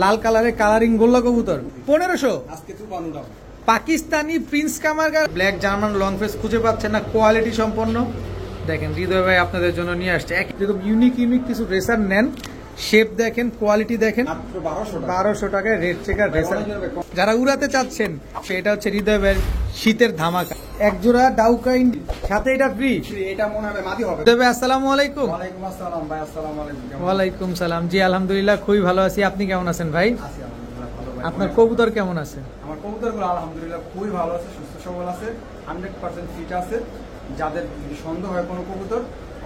লাল কালারে কালারিং গোল্লা কবুতর 1500 আজকে 52 টাকা। পাকিস্তানি প্রিন্স কামারগার ব্ল্যাক জার্মান লং ফেস খুঁজে পাচ্ছেন না, কোয়ালিটি সম্পন্ন। দেখেন হৃদয় ভাই আপনাদের জন্য নিয়ে আসছে একদম ইউনিক কিছু রেসার নেন, শেপ দেখেন, কোয়ালিটি দেখেন। 1200 টাকায় রেড চেকার রেসার। যারা উড়াতে চাচ্ছেন সেটা হচ্ছে হৃদয় ভাইয়ের শীতের ধামাকা। এক জোড়া ডাউকাইন সাথে এটা ফ্রি, এটা মনে হবে মাদি হবে। হৃদয় ভাই আসসালামু আলাইকুম। ওয়ালাইকুম আসসালাম ভাই। আসসালামু আলাইকুম। ওয়ালাইকুম সালাম। জি আলহামদুলিল্লাহ খুবই ভালো আছি, আপনি কেমন আছেন ভাই? আছি আলহামদুলিল্লাহ ভালো ভাই। আপনার কবুতর কেমন আছে? আমার কবুতরগুলো আলহামদুলিল্লাহ খুবই ভালো আছে, সুস্থ সবল আছে, 100% ফিট আছে। যাদের সন্দেহ হয় কোনো কবুতর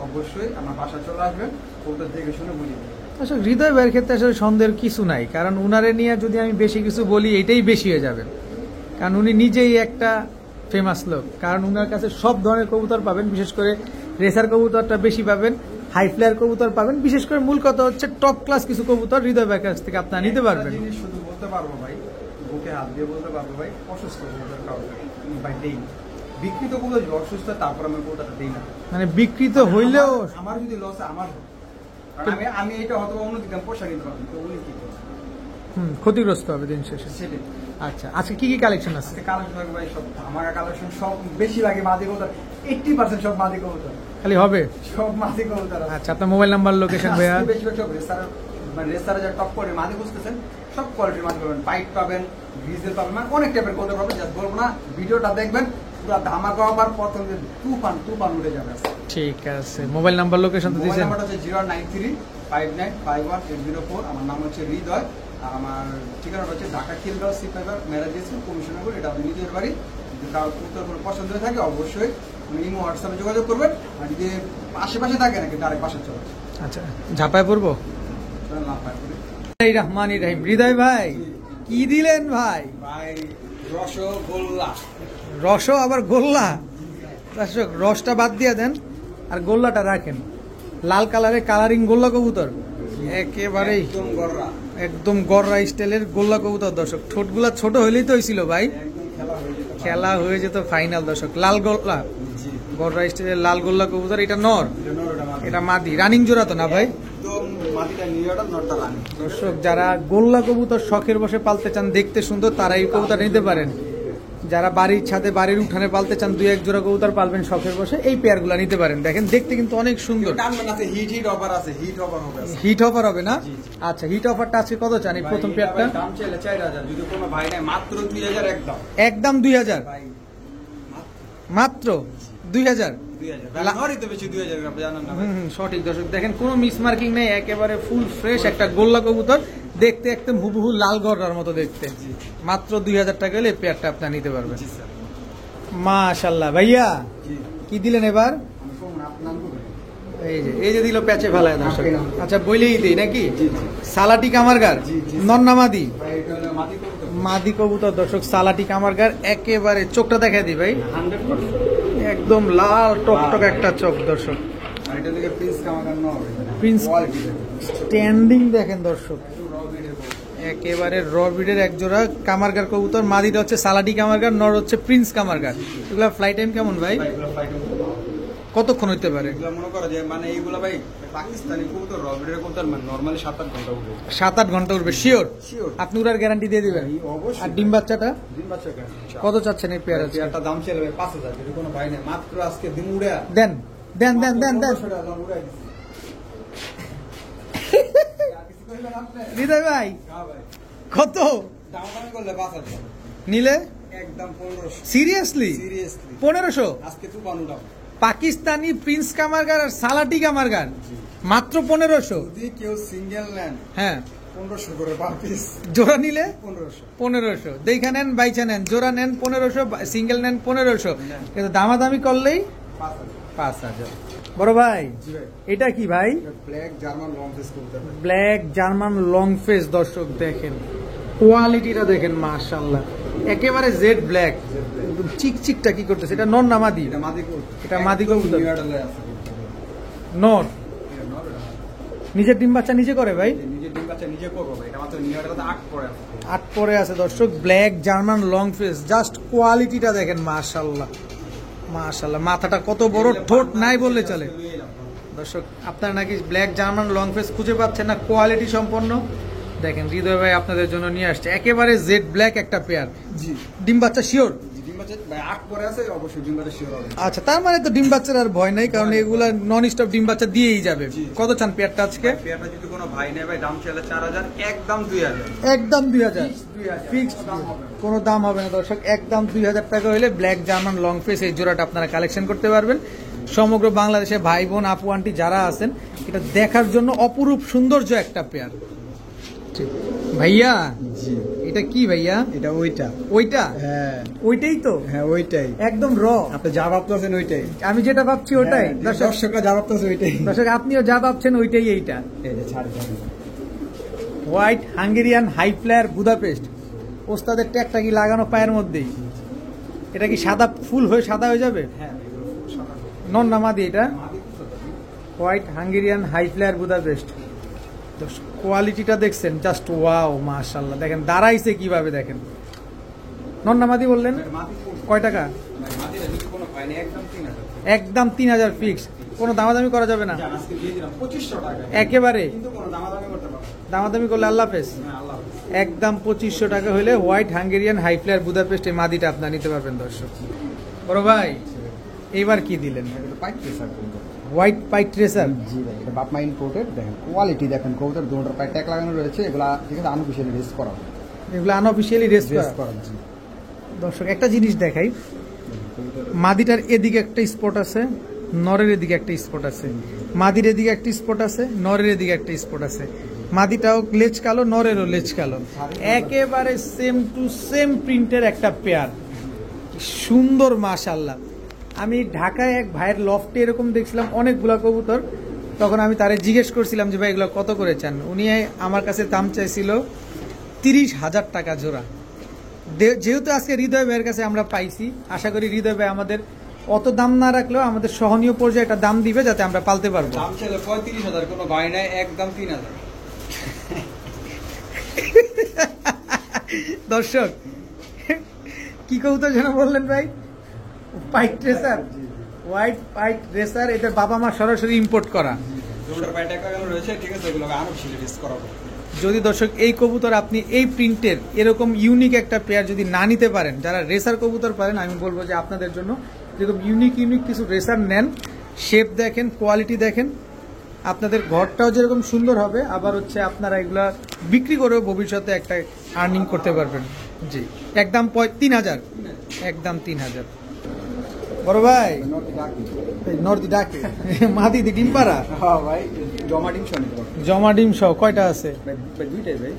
অবশ্যই আমার বাসায় চলে আসবেন, কবুতর দেখে শুনে বুঝে নেবেন। আসলে হৃদয় ভাইয়ের ক্ষেত্রে আসলে সন্দেহের কিছু নাই, কারণ উনারে নিয়ে যদি আমি বেশি কিছু বলি এটাই বেশি হয়ে যাবে, কারণ উনি নিজেই একটা ফেমাস লোক। কারণ উনার কাছে সব ধরনের কবুতর পাবেন, বিশেষ করে রেসার কবুতরটা বেশি পাবেন, হাই ফ্লায়ার কবুতর পাবেন। বিশেষ করে মূল কথা হচ্ছে টপ ক্লাস কিছু কবুতর হৃদয় ভাইয়ের কাছ থেকে আপনারা নিতে পারবেন। জিনিস শুধু বলতে পারবো ভাই, বুকে হাত দিয়ে বলতে পারবো ভাই, অসুস্থ কবুতর কাউকে ভাই দেই না। বিকৃত কবুতর যদি অসুস্থ তারপর আমি কবুতরটা দেই না। মানে বিকৃত হইলেও আমার যদি লস আমার আমি এটা হয়তো অন্য দিতাম পোষা নিতে পারবো, তো উনি কি করছে ক্ষতিগ্রস্ত হবে দিন শেষে। সেটাই। আচ্ছা আজকে কি কালেকশন আছে? কালেকশন থাকবে ভাই সব আমার কালেকশন সব বেশি লাগে মাদি কবুতর, 80% সব মাদি কবুতর, খালি হবে সব মাদি কবুতর। আচ্ছা আপনার মোবাইল নাম্বার লোকেশন ভাইয়া? বেশিরভাগ সব রেসার, মানে রেসারে যা টপ করে মাদি খুঁজতেছেন সব কোয়ালিটির মাদি পাবেন, পাইট পাবেন, গ্রিজেল পাবেন, মানে অনেক টাইপের কবুতর পাবেন। যা বলবো না, ভিডিওটা দেখবেন পুরো ধামাকা হবার প্রথম যে তুফান উঠে যাবে। ঠিক আছে, মোবাইল নাম্বার লোকেশন তো দিয়েছেন? নাম্বারটা হচ্ছে 09359510804। আমার নাম হচ্ছে হৃদয়, আর আমার ঠিকানাটা হচ্ছে ঢাকা খিলগাঁও সিপাইবার ম্যারেজ কমিশনার করে। এটা আপনি নিজের বাড়ি। যদি কারোর কবুতর কোনো পছন্দ হয়ে থাকে অবশ্যই ইমো হোয়াটসঅ্যাপে যোগাযোগ করবেন, আর যদি আশেপাশে থাকে নাকি ডাইরেক্ট বাসা চলে। আচ্ছা ঝাঁপায় পড়বো। রহমানির রহিম। হৃদয় ভাই কি দিলেন ভাই? ভাই রসগোল্লা। রস আবার গোল্লা? দর্শক রসটা বাদ দিয়ে দেন আর গোল্লাটা রাখেন। লাল কালারে কালারিং গোল্লা কবুতর, একেবারেই একদম গররা স্টাইলের গোল্লা কবুতর। দর্শক ঠোঁটগুলা ছোট হইলেই তো হয়েছিল ভাই, খেলা হয়ে যেত ফাইনাল। দর্শক লাল গোল্লা, গররা স্টাইলের লাল গোল্লা কবুতর। এটা নর, এটা মাদি। রানিং জোড়া তো না ভাই? দর্শক যারা গোল্লা কবুতর শখের বসে পালতে চান, দেখতে সুন্দর, তারা এই কবুতর নিতে পারেন। যারা বাড়ির ছাদে বাড়ির উঠানে পালতে চান, 2-1 জোড়া কবুতর পালবেন শখের বসে, এই পেয়ারগুলো নিতে পারেন। দেখেন দেখতে কিন্তু অনেক সুন্দর। হিট অফার হবে না? আচ্ছা হিট অফারটা আজকে কত চান এই প্রথম পেয়ারটা? একদম 2000, মাত্র 2000। সঠিক দর্শক, দেখেন কোনো মিস মার্কিং নেই, একেবারে ফুল ফ্রেশ একটা গোল্লা কবুতর, দেখতে একদম হুবহু লাল গড়ার মতো দেখতে। মাত্র 2000 টাকা হলে পেয়ারটা আপনার নিতে পারবেন। মাশাআল্লাহ। ভাইয়া কি দিলেন এবার? এই যে দিল প্যাচে ফেলায় দর্শক। আচ্ছা বইলেই দিই নাকি? সালাটি কামারগার নন্নামাদি মাদি কবুতর। দর্শক সালাটি কামারগার, একেবারে চোখটা দেখা দিই ভাই, একদম লাল টকটক একটা চোখ। দর্শক প্রিন্স স্ট্যান্ডিং দেখেন দর্শক, একেবারে র ব্রিডের এক জোড়া কামারগার কবুতর। মাদিটা হচ্ছে সালাটি কামারগার, নর হচ্ছে প্রিন্স কামারগার। এগুলা ফ্লাই টাইম কেমন ভাই? কতক্ষণ হইতে পারে? মনে করো যে মানে এইগুলা ভাই পাকিস্তানি কবুতর, র ব্রিডের কবুতর, মানে নরমালি 7-8 ঘন্টা উঠবে। 7-8 ঘন্টা উঠবে শিওর? আপনি উড়ার গ্যারান্টি দিয়ে দিবেন? আর ডিম বাচ্চাটা কত চাচ্ছেন এই পেয়ার? পেয়ারটা দাম ছিল 5000, যদি কোনো ভাই নেই মাত্র আজকে দিন উড়ে দেন দেন দেন দেন দেন। হৃদয় ভাই কত দাম করলে 5000 নিলে? একদম 1500। সিরিয়াসলি? 1500 আজকে 52 টাকা। পাকিস্তানি প্রিন্স কামারগার আর সালাটি কামারগার মাত্র 1500। যদি কেউ সিঙ্গেল নেন, হ্যাঁ 1500 করে পার পিস। জোড়া নিলে 1500। দেখা নেন, বাইচা নেন, জোড়া নেন 1500, সিঙ্গেল নেন 1500, কিন্তু দামাদামি করলেই 5000। বড় ভাই এটা কি ভাই? ব্ল্যাক জার্মান লং ফেস কবুতর। Black German long face. দর্শক দেখেন কোয়ালিটিটা দেখেন, মাশাআল্লাহ, একেবারে জেড ব্ল্যাক, একদম চিকচিকটা কি করতেছে? এটা নর না মাদি? এটা মাদি কবুতর, নর। নিজের ডিম বাচ্চা নিজে করে ভাই? নিজের ডিম বাচ্চা নিজে করবে ভাই, এটা মাত্র নিয়ারটা 8 পরে আছে। 8 পরে আছে দর্শক। Black German long face, just কোয়ালিটিটা দেখেন, মাশাআল্লাহ মাশাআল্লাহ। মাথাটা কত বড়, ঠোঁট নাই বললে চলে। দর্শক আপনারা নাকি ব্ল্যাক জার্মান লং ফেস খুঁজে পাচ্ছেন না, কোয়ালিটি সম্পন্ন দেখেন হৃদয় ভাই আপনাদের জন্য নিয়ে আসছে একেবারে জেড ব্ল্যাক একটা পেয়ার। জি ডিম বাচ্চা শিওর? ডিম বাচ্চা ভাই 8 পরে আছে, অবশ্যই ডিম বাচ্চা শিওর হবে। আচ্ছা, তার মানে তো ডিম বাচ্চার আর ভয় নাই, কারণ এগুলা নন স্টপ ডিম বাচ্চা দিয়েই যাবে। জি। কত চান পেয়ারটা আজকে? পেয়ারটা যদি কোনো ভাই নেয় ভাই, দাম চাইলে 4000, একদম 2000। একদম 2000 2000 ফিক্সড, দাম হবে না। কোনো দাম হবে না দর্শক, একদম 2000 টাকা হলে ব্ল্যাক জার্মান লং ফেস এই জোড়াটা আপনারা কালেকশন করতে পারবেন। সমগ্র বাংলাদেশে ভাই বোন আপু আন্টি যারা আছেন, এটা দেখার জন্য অপরূপ সৌন্দর্য একটা পেয়ার। ভাইয়া জি এটা কি ভাইয়া? এটা ওইটা। ওইটা? হ্যাঁ ওইটাই তো? হ্যাঁ ওইটাই, একদম র। আপনি যা ভাবতেছেন ওইটাই। আমি যেটা ভাবছি ওটাই। দর্শকরা যা ভাবতেছে ওইটাই। দর্শক আপনিও যা ভাবছেন ওইটাই। এইটা এই যে ছাড় দেন। White Hungarian high flyer Budapest, ওস্তাদের ট্যাগটা কি লাগানো পায়ের মধ্যেই? এটা কি সাদা ফুল হয়ে সাদা হয়ে যাবে? হ্যাঁ সাদা নন নামাদি এটা মাদি তো। White Hungarian high flyer Budapest. কোয়ালিটিটা দেখছেন জাস্ট ওয়াও, মাশাআল্লাহ। দেখেন দাঁড়াইছে কিভাবে, দেখেন। নন নামাদি বললেন? মাদি কয় টাকা? মাদিরা যদি কোনো ভাই নেয় একদম 3000। একদম 3000 ফিক্স, কোনো দামাদামি করা যাবে না জান আজকে দিয়ে দিলাম 2500 টাকা। একেবারে? কিন্তু কোনো দামাদামি করতে পারবে না। দামাদামি করলে আল্লাহ হাফেজ। হ্যাঁ আল্লাহ হাফেজ। একদম 2500 টাকা হলে white Hungarian high flyer Budapest এই মাদিটা আপনারা নিতে পারবেন দর্শক। বড় ভাই এইবার কি দিলেন? এটা পাইট প্রেসার করব। হোয়াইট পাইট ট্রেসার। জি ভাই, এটা বাপমা ইম্পোর্টেড। দেখেন কোয়ালিটি, দেখেন কবুতর দুটোর পায়ে ট্যাগ লাগানো রয়েছে। এগুলা ঠিক আছে, আনঅফিশিয়ালি রেস করা হবে। এগুলো আনঅফিশিয়ালি রেস করা জি। দর্শক একটা জিনিস দেখাই, মাদিটার এদিকে একটা স্পট আছে, নরের এদিকে একটা স্পট আছে, মাদির এদিকে একটা স্পট আছে, নরের এদিকে একটা স্পট আছে। মাদিটাও লেজ কালো, নরেরও লেজ কালো, একেবারে সেম টু সেম প্রিন্টের একটা পেয়ার। সুন্দর মাশাআল্লাহ। আমি ঢাকায় এক ভাইয়ের লফটে এরকম দেখছিলাম অনেকগুলা কবুতর, তখন আমি তারে জিজ্ঞেস করছিলাম যে ভাই এগুলো কত করে চান। উনি আমার কাছে দাম চাইছিল 30,000 টাকা জোড়া। যেহেতু আজকে হৃদয় ভাইয়ের কাছে আমরা পাইছি, আশা করি হৃদয় ভাই আমাদের অত দাম না রাখলেও আমাদের সহনীয় পর্যায়ে একটা দাম দিবে, যাতে আমরা পালতে পারবো। দাম ছিল 35,000, কোনো ভাই নাই, একদম 3000। দর্শক কি কবুতর যেন বললেন ভাই? Pied racer, white pied racer. এটা বাবা মা সরাসরি ইম্পোর্ট করা। দুটোর পায়ে ট্যাগ লাগানো রয়েছে, ঠিক আছে, এগুলো আনঅফিশিয়ালি রেস করা হবে। যদি দর্শক এই কবুতর আপনি এই প্রিন্টের এরকম ইউনিক একটা পেয়ার যদি না নিতে পারেন, যারা রেসার কবুতর পারেন, আমি বলবো যে আপনাদের জন্য যেরকম ইউনিক কিছু রেসার নেন। শেপ দেখেন, কোয়ালিটি দেখেন, আপনাদের ঘরটাও যেরকম সুন্দর হবে, আবার হচ্ছে আপনারা এগুলা বিক্রি করেও ভবিষ্যতে একটা আর্নিং করতে পারবেন। জি, একদম 3000, একদম 3000। বড় ভাই নর্দি ডাকে মাদি দি ডিম পাড়া। হ্যাঁ ভাই, জমা ডিম শোনেন। জমা ডিম সহ কয়টা আছে? ভাই দুইটাই ভাই।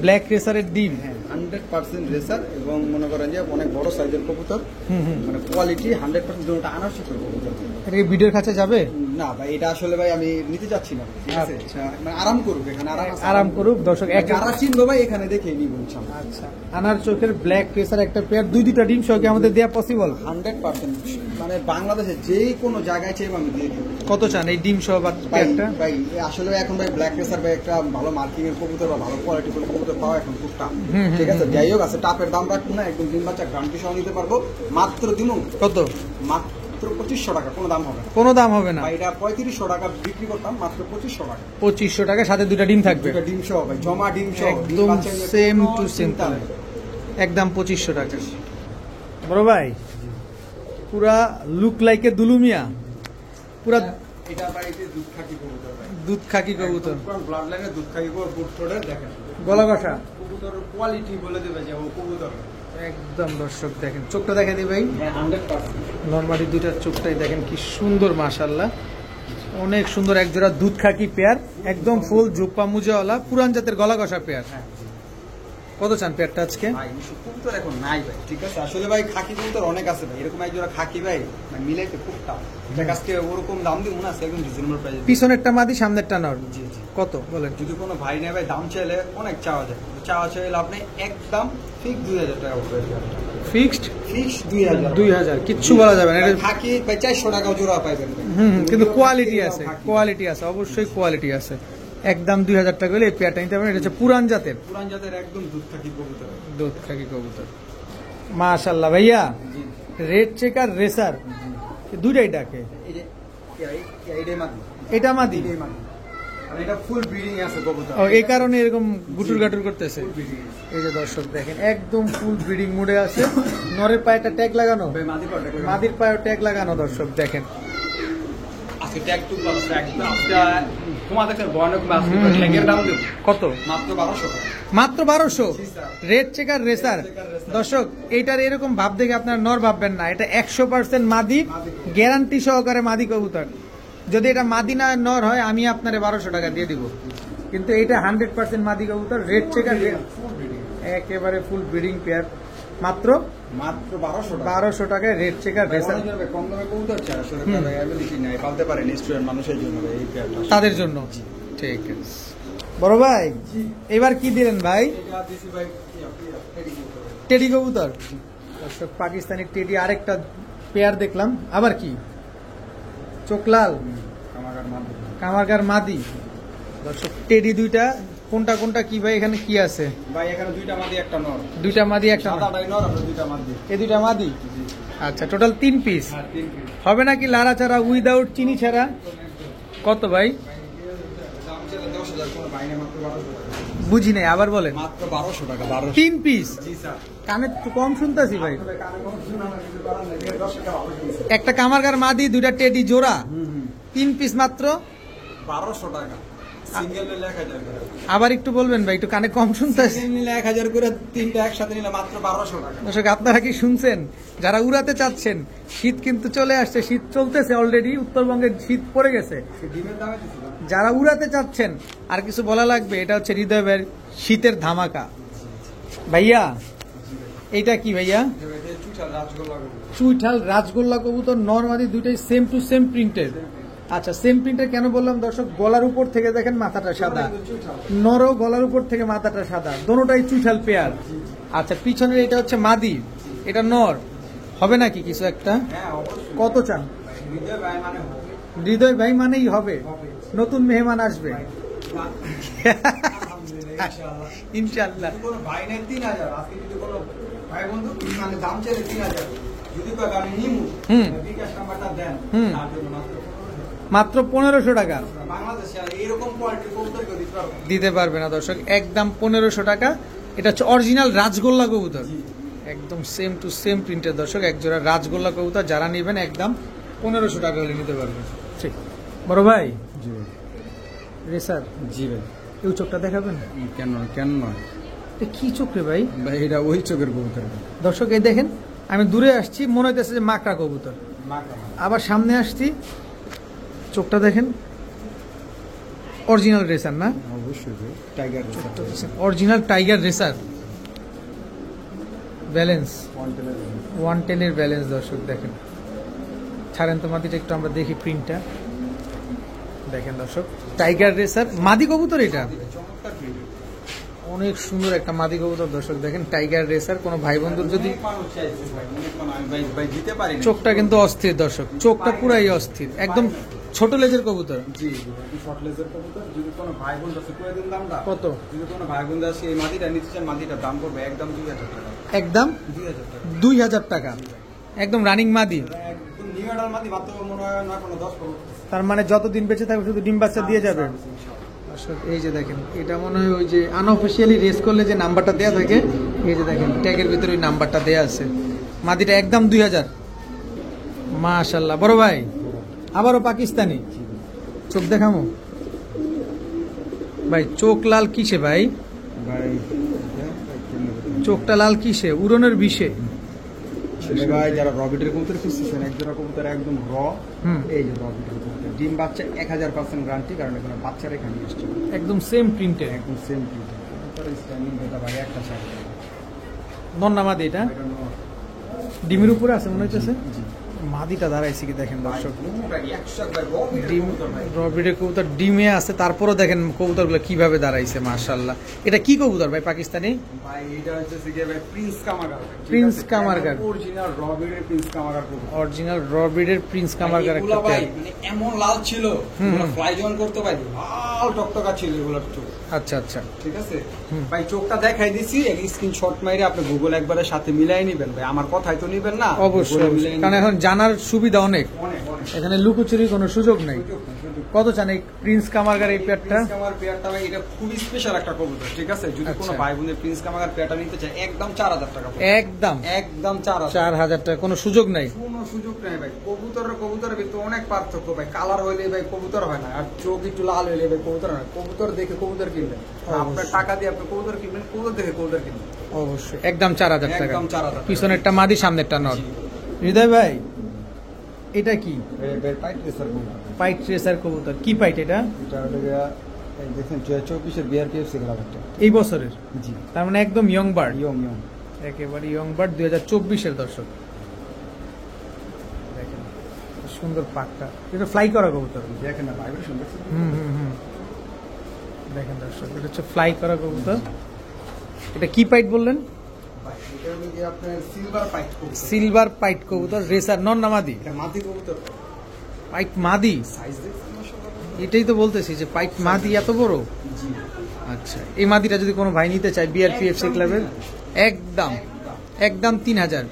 ব্ল্যাক রেসারের ডিম। হ্যাঁ 100% রেসার, এবং মনে করেন যে অনেক বড় সাইজের কবুতর, হুম। মানে কোয়ালিটি 100% দুটোটা আনঅফিশিয়াল কবুতর। এটা কি ভিডিওর কাছে যাবে? না ভাই, এটা আসলে ভাই আমি নিতে চাচ্ছি না, ঠিক আছে? মানে আরাম করুক এখানে, আরাম করুক দর্শক। যারা চিনবো ভাই এখানে দেখে নিব ইনশাআল্লাহ। আচ্ছা, আনার চোখের ব্ল্যাক রেসার একটা পেয়ার, দুইটা ডিম সহ কি আমাদের দেওয়া পসিবল? 100%, মানে বাংলাদেশে যে কোনো জায়গায় চাইবো আমি দিয়ে দিব। কত চান এই ডিম সহ বা পেয়ারটা? ভাই আসলে এখন ভাই ব্ল্যাক রেসার ভাই একটা ভালো মার্কিং এর কবুতর বা ভালো কোয়ালিটি ফুল কবুতর পাওয়া এখন খুব টাফ, ঠিক আছে? যাই হোক, আছে টাপের দাম রাখবো না, একদম ডিম বাচ্চা গ্যারান্টি সহ নিতে পারবো। মাত্র দিমু কত? মাত্র 2500 টাকা, কোনো দাম হবে না। কোনো দাম হবে না। ভাই এটা 3500 টাকা বিক্রি করতাম, মাত্র 2500 টাকা। 2500 টাকা, সাথে দুইটা ডিম থাকবে। দুটো ডিম সহ ভাই, জমা ডিম সহ, ডিম একদম বাচ্চা নিয়ে সেম কোনো টু সেম, চিন্তা নেই। একদম 2500 টাকা। বড় ভাই পুরা লুক লাইকে দুলুমিয়া, পুরা এটা ভাই যে দুধ খাকি কবুতর ভাই, দুধ খাকি কবুতর, ব্লাড লাইনে দুধ খাকি কবুতর। দেখেন গলা কষা কবুতর কোয়ালিটি বলে দেবে যে ও কবুতর একদম। দর্শক দেখেন চোখটা দেখে দিই ভাই, 100%। নরমালি দুইটার চোখটাই দেখেন কি সুন্দর, মাশাআল্লাহ অনেক সুন্দর। এক জোড়া দুধ খাকি পেয়ার, একদম ফুল জুপ্পা মুজাওয়ালা পুরান জাতের গলা কষা পেয়ার। কত চান পেয়ারটা আজকে? ভাই কবুতর এখন নাই ভাই, ঠিক আছে? আসলে ভাই খাকি কবুতর অনেক আছে ভাই, এরকম একজোড়া খাকি ভাই মানে মিলাইতে খুব টাফ। দেখ আজকে ওরকম দাম দিব না, একদম রিজনেবল প্রাইস। পিছনেরটা মাদি, সামনেরটা নর। জি জি। কত বলেন? যদি কোনো ভাই নেয় ভাই, দাম চাইলে অনেক চাওয়া যায়, চাওয়া চাইলে আপনি একদম ঠিক 2000 টাকা পড়বে। ফিক্সড? ফিক্স 2000। 2000, কিচ্ছু বলা যাবে না। এটা খাকি ভাই 400 টাকা জোড়া পাইবেন ভাই। কিন্তু কোয়ালিটি আছে, কোয়ালিটি আছে, অবশ্যই কোয়ালিটি আছে। একদম 2000 টাকা হলে এই পেয়ারটা নিতে পারবেন। এটা হচ্ছে পুরান জাতের, পুরান জাতের একদম দুধ খাকি কবুতর। দুধ খাকি কবুতর। মাশাআল্লাহ ভাইয়া, রেড চেকার রেসার দুইটাই ডাকে। এই যে এইটাই মাদি, এটা মাদি। এইটাই মাদি। এটা ফুল ব্রিডিং আছে কবুতর। ও এই কারণে এরকম গুটুর গাটুর করতেছে। এই যে দর্শক দেখেন একদম ফুল ব্রিডিং মোডে আছে। নরের পায়ে একটা ট্যাগ লাগানো, মাদির পায়ে ট্যাগ লাগানো দর্শক দেখেন। আজকে ট্যাগ টু প্লাস একদম আজকে তোমাদের ভয়ানক মাছ ট্যাগের দাম দেব কত? মাত্র 1200 টাকা। মাত্র 1200। রেড চেকার রেসার দর্শক, এইটার এরকম ভাব দেখে আপনার নর ভাববেন না, এটা 100% মাদি, গ্যারান্টি সহকারে মাদি কবুতর। যদি এটা মাদি না নর হয় আমি আপনারে 1200 টাকা দিয়ে দিব, কিন্তু এটা 100% মাদি কবুতর, রেড চেকার, একেবারে ফুল ব্রিডিং পেয়ার। মাত্র 1200 টাকায় রেড চেকার রেসার। কম দামে কবুতর চাই আসলে অ্যাবিলিটি নাই, পালতে পারেন স্টুডেন্ট মানুষের জন্য এই পেয়ারটা, তাদের জন্য। ঠিক আছে বড় ভাই, এবার কি দিলেন ভাই? এটা দিছি ভাই টেডি কবুতর দর্শক, পাকিস্তানি টেডি আরেকটা পেয়ার দেখলাম। আবার কি চোখলাল কামারগার মাদি দর্শক, টেডি দুইটা। কোনটা কোনটা কি ভাই, এখানে কি আছে ভাই? এখানে দুইটা মাদি একটা নর। দুইটা মাদি একটা নর। সাদাটাই নর আর দুইটা মাদি। এই দুইটা মাদি। আচ্ছা টোটাল 3 পিস হ্যাঁ 3 পিস হবে নাকি লাড়া ছাড়া, উইদাউট চিনি ছাড়া? কত ভাই? দাম চলে 10000, কোন বাইরে মাত্র 1200 টাকা। বুঝি নাই, আবার বলেন। মাত্র 1200 টাকা। 1200। 3 পিস? জি স্যার। কানে তো কম শুনতাছি ভাই। কানে কম শোনা না, কিছু করার নাই, 10 টাকা হবে। একটা কামারগার মাদি, দুইটা টেডি জোড়া, 3 পিস মাত্র 1200 টাকা। সিঙ্গেল নিলে 1000 করে। আবার একটু বলবেন ভাই, একটু কানে কম শুনতাছি। সিঙ্গেল নিলে 1000 করে, তিনটা একসাথে নিলে মাত্র 1200 টাকা। দর্শক আপনারা কি শুনছেন? যারা উড়াতে চাচ্ছেন, শীত কিন্তু চলে আসছে, শীত চলতেছে অলরেডি, উত্তরবঙ্গে শীত পড়ে গেছে। ডিমের দামে দিছিল। যারা উড়াতে চাচ্ছেন, আর কিছু বলা লাগবে? এটা হচ্ছে হৃদয় ভাইয়ের শীতের ধামাকা। ভাইয়া এইটা কি ভাইয়া? এটা চুইঠাল রাজগোল্লা কবুতর। চুইঠাল রাজগোল্লা কবুতর, নরমাদি দুইটাই সেম টু সেম প্রিন্টের। আচ্ছা সেম প্রিন্টের কেন বললাম দর্শক? গলার উপর থেকে দেখেন মাথাটা সাদা, নরও গলার উপর থেকে মাথাটা সাদা, দোনোটাই চুইঠাল পেয়ার। আচ্ছা পিছনের এটা হচ্ছে মাদি, এটা নর। হবে নাকি কিছু একটা? হ্যাঁ অবশ্যই। কত চান? হৃদয় ভাই মানে হবে। হৃদয় ভাই মানেই হবে, নতুন মেহমান আসবে ইনশাআল্লাহ। যদি কোনো ভাই নাই 3000, আজকে যদি কোনো ভাই বন্ধু মানে দাম চাইলে 3000, যদি কয় আমি নিমু, বিকাশ নাম্বারটা দেন, তার জন্য মাত্র 1500 টাকা। বাংলাদেশে আর এরকম কোয়ালিটির কবুতর কেউ দিতে পারবে না। দিতে পারবে না দর্শক, একদম 1500 টাকা। এটা হচ্ছে অরিজিনাল রাজগোল্লা কবুতর, একদম সেম টু সেম প্রিন্টের দর্শক, একজোড়া রাজগোল্লা কবুতর যারা নেবেন একদম 1500 টাকা হলে নিতে পারবেন। ঠিক বড় ভাই, জি ভাই। রেসার জি ভাই। এই চোখটা দেখাবেন? কেন নয় এটা কি চোখ রে ভাই? ভাই এটা ওই চোখের কবুতর। দর্শক এই দেখেন, আমি দূরে আসছি মনে হইতেছে যে মাকড়া কবুতর, আবার সামনে আসছি, চোখটা দেখেন। অরিজিনাল রেসার না? অবশ্যই tiger original tiger racer. Balance one টেনের ব্যালেন্স দর্শক দেখেন। ছাড়েন তো মাদিটা একটু আমরা দেখি, প্রিন্টটা দেখেন দর্শক, টাইগার রেসার মাদি কবুতর। এটা অনেক সুন্দর একটা মাদি কবুতর দর্শক দেখেন, টাইগার রেসার। কোনো ভাই বন্ধুর যদি, চোখটা কিন্তু অস্থির দর্শক, চোখটা পুরাই অস্থির, একদম ছোট লেজের কবুতর। জি শর্ট লেজের কবুতর। যদি কোনো ভাই বন্ধু আছে করে দিন দামটা কত? যদি কোনো ভাই বন্ধু আছে এই মাটিটা নিতে চান, মাটিটার দাম পড়বে একদম 2000 টাকা। একদম 2000 টাকা, একদম রানিং মাদি, একদম নিউ অ্যাডাল মাটি, মাত্র মনে হয় না কোনো 10 করব। তার মানে যতদিন বেঁচে থাকবে শুধু ডিম বাচ্চা দিয়ে যাবে। এই যে দেখেন, এটা মনে হয় ওই যে আনঅফিসিয়ালি রেস করলে যে নাম্বারটা দেয়া থাকে, এই যে দেখেন ট্যাগের ভিতরে ওই নাম্বারটা দেয়া আছে। মাদিটা একদম 2000। মাশাআল্লাহ বড় ভাই, আবারও পাকিস্তানি। চোখ দেখামো ভাই, চোখ লাল কিসে ভাই? ভাই চোখটা লাল কিসে? উড়নের বিষে। ভাই যারা রবিটের কবুতর খুঁজতেছেন, একজোড়া কবুতর একদম র, এই যে রবিটের কবুতর ডিম বাচ্চা 1000% গ্যারান্টি, কারণ এখানে বাচ্চার এখানে আসছে একদম সেম প্রিন্টের, একদম সেম প্রিন্টের কবুতর। স্ট্যান্ডিং এটা ভাই একটা সাইড নন্না মাদি, এটা ডিমের উপরে আছে মনে হচ্ছে। মাদিটা দাঁড়াইছে কি দেখেন দর্শক, ডিম রবিটের কবুতর ডিমে আছে, তারপরও দেখেন কবুতরগুলো কিভাবে দাঁড়াইছে। মাশাআল্লাহ। এটা কি কবুতর ভাই পাকিস্তানি? ভাই এটা হচ্ছে ভাই প্রিন্স কামারগার। প্রিন্স কামারগার, অরিজিনাল রবিটের প্রিন্স কামারগার কবুতর। অরিজিনাল রবিটের প্রিন্স কামারগার একটা ভাই পেয়ার। মানে এমন লাল ছিল, ফ্লাই জয়েন করতে পারি, লাল টকটকা ছিল এগুলোর চোখ। আচ্ছা আচ্ছা ঠিক আছে ভাই, চোখটা দেখাই দিছি, এক স্ক্রিনশট মাইরে আপনি গুগল একবারে সাথে মিলাই নিবেন ভাই, আমার কথাই তো নিবেন না। অবশ্যই, কারণ এখন জানার সুবিধা অনেক, অনেক অনেক এখানে লুকোচুরির কোনো সুযোগ নেই। কত চান এই প্রিন্স কামারগার এই পেয়ারটা? প্রিন্স কামার পেয়ারটা ভাই এটা খুবই স্পেশাল একটা কবুতর, ঠিক আছে? যদি কোনো আচ্ছা। ভাই বোনের প্রিন্স কামার পেয়ারটা নিতে চায় একদম 4000 টাকা পড়বে। একদম একদম 4000 4000 টাকা, কোনো সুযোগ নাই। কোনো সুযোগ নেই ভাই। কবুতরের ভিতরে অনেক পার্থক্য ভাই। কালার হইলে ভাই কবুতর হয় না, আর চোখ একটু লাল হইলে ভাই কবুতর হয় না। কবুতর দেখে কবুতর কিনবেন, আপনার টাকা দিয়ে আপনি কবুতর কিনবেন, কবুতর দেখে কবুতর কিনবেন। অবশ্যই একদম 4000 টাকা। একদম 4000 টাকা। পিছনেরটা মাদি, সামনেরটা নর। হৃদয় ভাই এটা কি? পাইট রেসার কবুতর। পাইট রেসার কবুতর। কি পাইট এটা? এটা হলো গিয়া এই দেখেন 24 বিআরপিএফসি গ্রাফারটা। এই বছরের? জি, তার মানে একদম ইয়ং বার্ড। ইয়ং একেবারে ইয়ং বার্ড 2024-এর দর্শক। দেখেন সুন্দর পাকটা, এটা ফ্লাই করা কবুতর। দেখেন না ভাইব্রেশন দেখছেন? হুম। দেখেন দর্শক, এটা হচ্ছে ফ্লাই করা কবুতর। এটা কি পাইট বললেন? ভাই এটা হলো গিয়া আপনার সিলভার পাইট কবুতর। সিলভার পাইট কবুতর, রেসার, নর না মাদি? এটা মাদি কবুতর। পাইট মাদি? সাইজ দেখছেন মাশাআল্লাহ? এটাই তো বলতেছি যে পাইট মাদি এত বড়। জি। আচ্ছা, এই মাদিটা যদি কোনো ভাই নিতে চায় বিআরপিএফসি ক্লাবের, একদম 3000। একদম 3000।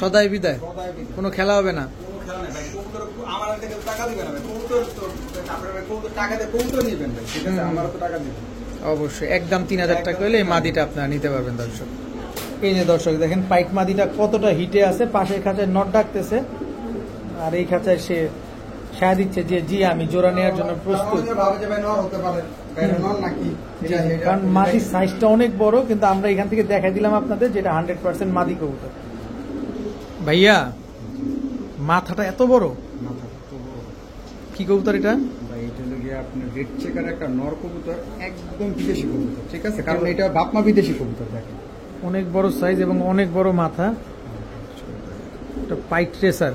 সদাই বিদায়, সদাই বিদায়। কোনো খেলা হবে না। কোনো খেলা নেই ভাই। কবুতর আমার থেকে টাকা দিবেন না ভাই। কবুতর তো আপনারা ভাই কবুতর টাকা দিয়ে কবুতর নিবেন ভাই, ঠিক আছে? আমারও তো টাকা দিবেন। অবশ্যই একদম 3000 টাকা হলে এই মাদিটা আপনারা নিতে পারবেন দর্শক। এই যে দর্শক দেখেন পাইট মাদিটা কতটা হিটে আছে, পাশের খাঁচায় নট ডাকতেছে, আর এই খাঁচায় সে সায়া দিচ্ছে যে জি আমি জোড়া নেওয়ার জন্য প্রস্তুত। ভাবে যে ভাই নর হতে পারে, এটা নর নাকি? কারণ মাদির সাইজটা অনেক বড়, কিন্তু আমরা এখান থেকে দেখাই দিলাম আপনাদের যেটা 100% মাদি কবুতর। ভাইয়া মাথাটা এত বড়, মাথা তো বড়। কি কবুতর এটা? ভাই এটা হলো গিয়ে আপনার রেড চেকার একটা নর কবুতর, একদম বিদেশি কবুতর, ঠিক আছে? কারণ এটা বাপমা বিদেশি কবুতর। দেখেন অনেক বড় সাইজ এবং অনেক বড় মাথা। এটা পাইট রেসার